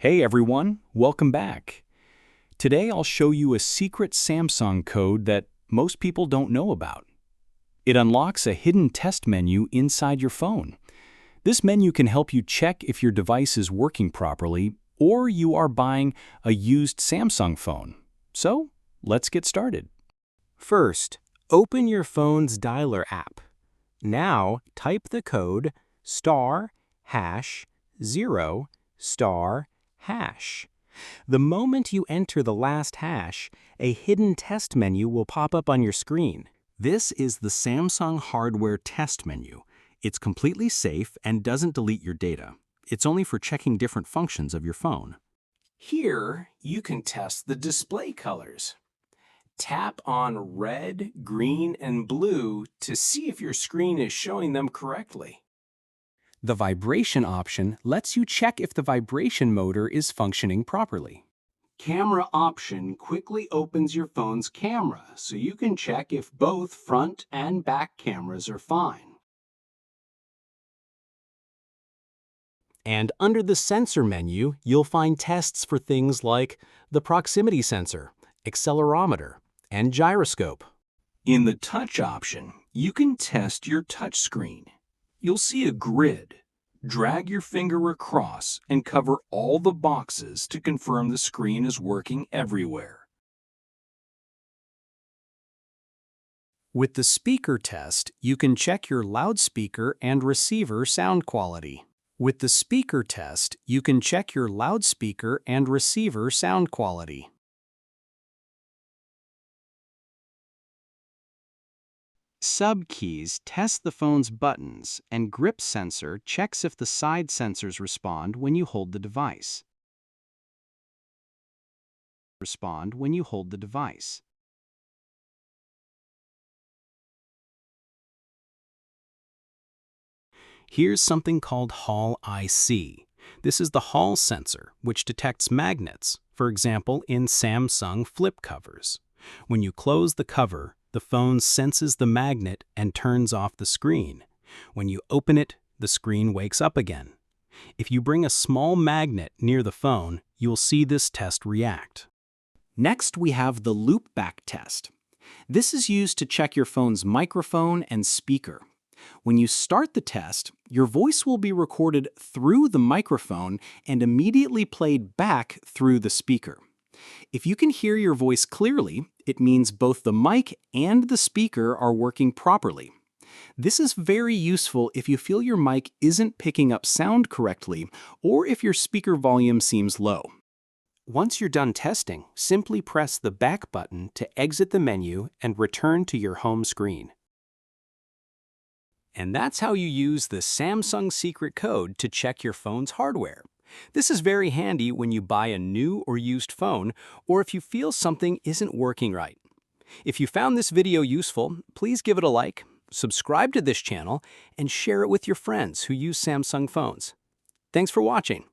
Hey everyone, welcome back. Today I'll show you a secret Samsung code that most people don't know about. It unlocks a hidden test menu inside your phone. This menu can help you check if your device is working properly or you are buying a used Samsung phone. So, let's get started. First, open your phone's dialer app. Now, type the code *#0*##. The moment you enter the last hash, a hidden test menu will pop up on your screen. This is the Samsung hardware test menu. It's completely safe and doesn't delete your data. It's only for checking different functions of your phone. Here, you can test the display colors. Tap on red, green, and blue to see if your screen is showing them correctly. The vibration option lets you check if the vibration motor is functioning properly. Camera option quickly opens your phone's camera so you can check if both front and back cameras are fine. And under the sensor menu, you'll find tests for things like the proximity sensor, accelerometer, and gyroscope. In the touch option, you can test your touch screen. You'll see a grid. Drag your finger across and cover all the boxes to confirm the screen is working everywhere. With the speaker test, you can check your loudspeaker and receiver sound quality. Sub-keys test the phone's buttons, and grip sensor checks if the side sensors respond when you hold the device. Here's something called Hall IC. This is the Hall sensor, which detects magnets, for example in Samsung flip covers. When you close the cover, the phone senses the magnet and turns off the screen. When you open it, the screen wakes up again. If you bring a small magnet near the phone, you'll see this test react. Next, we have the loopback test. This is used to check your phone's microphone and speaker. When you start the test, your voice will be recorded through the microphone and immediately played back through the speaker. If you can hear your voice clearly, it means both the mic and the speaker are working properly. This is very useful if you feel your mic isn't picking up sound correctly or if your speaker volume seems low. Once you're done testing, simply press the back button to exit the menu and return to your home screen. And that's how you use the Samsung secret code to check your phone's hardware. This is very handy when you buy a new or used phone, or if you feel something isn't working right. If you found this video useful, please give it a like, subscribe to this channel, and share it with your friends who use Samsung phones. Thanks for watching.